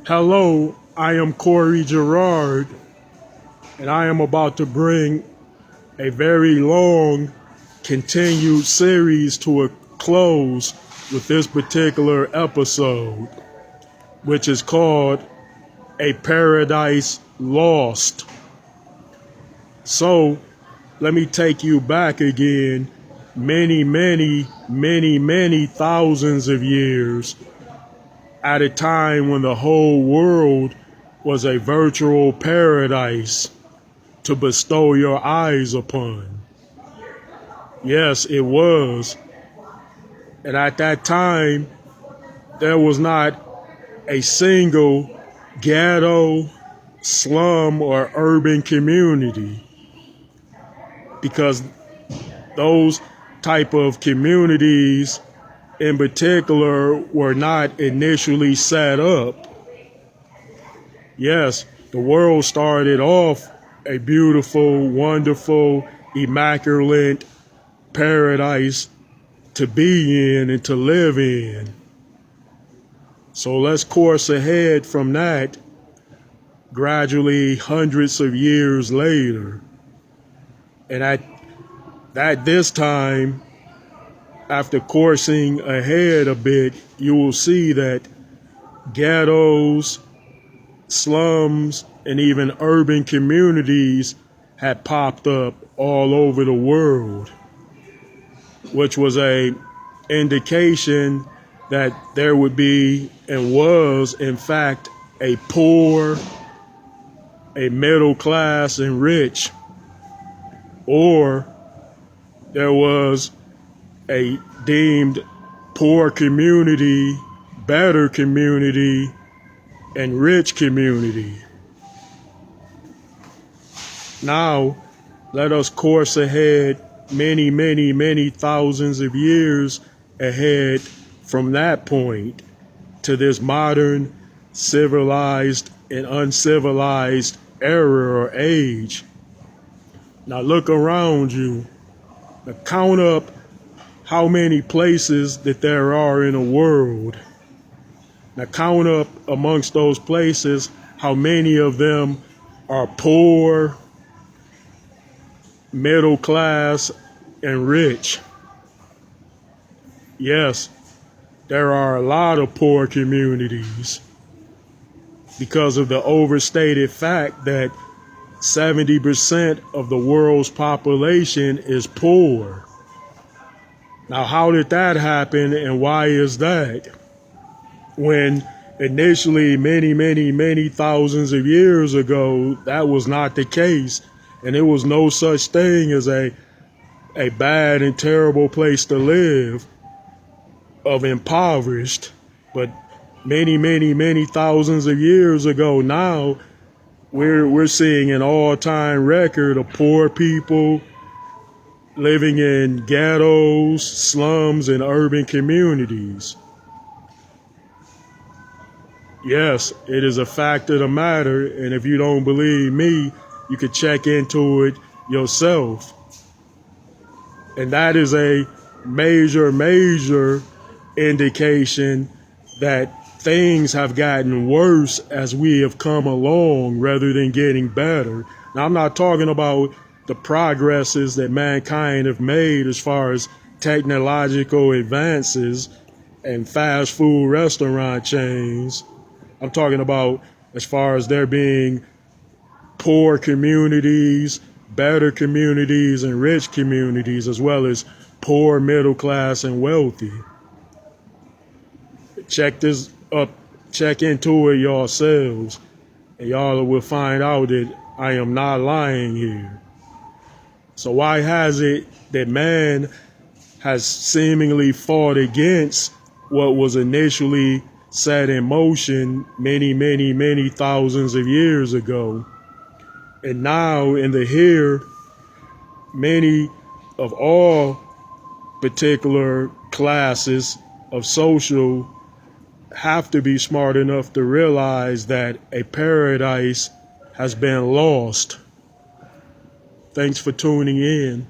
Hello, I am Corey Gerard, and I am about to bring a very long, continued series to a close with this particular episode, which is called A Paradise Lost. So, let me take you back again many thousands of years at a time when the whole world was a virtual paradise to bestow your eyes upon. Yes, it was. And at that time, there was not a single ghetto, slum, or urban community, because those type of communities in particular were not initially set up. Yes, the world started off a beautiful, wonderful, immaculate paradise to be in and to live in. So let's course ahead from that gradually hundreds of years later. And at this time, after coursing ahead a bit, you will see that ghettos, slums, and even urban communities had popped up all over the world, which was a indication that there would be and was, in fact, a poor, a middle class, and rich, or there was a deemed poor community, better community, and rich community. Now, let us course ahead many thousands of years ahead from that point to this modern civilized and uncivilized era or age. Now look around you. Now count up how many places that there are in the world. Now count up amongst those places how many of them are poor, middle class, and rich. Yes, there are a lot of poor communities because of the overstated fact that 70% of the world's population is poor. Now, how did that happen, and why is that? When initially, many thousands of years ago, that was not the case. And there was no such thing as a bad and terrible place to live, of impoverished. But many thousands of years ago now, we're seeing an all-time record of poor people living in ghettos, slums, and urban communities. Yes, it is a fact of the matter, and if you don't believe me, you could check into it yourself. And that is a major indication that things have gotten worse as we have come along rather than getting better. Now, I'm not talking about the progresses that mankind have made as far as technological advances and fast food restaurant chains. I'm talking about as far as there being poor communities, better communities, and rich communities, as well as poor, middle class, and wealthy. Check this up, check into it yourselves, and y'all will find out that I am not lying here. So why has it that man has seemingly fought against what was initially set in motion many thousands of years ago? And now in the here, many of all particular classes of social have to be smart enough to realize that a paradise has been lost. Thanks for tuning in.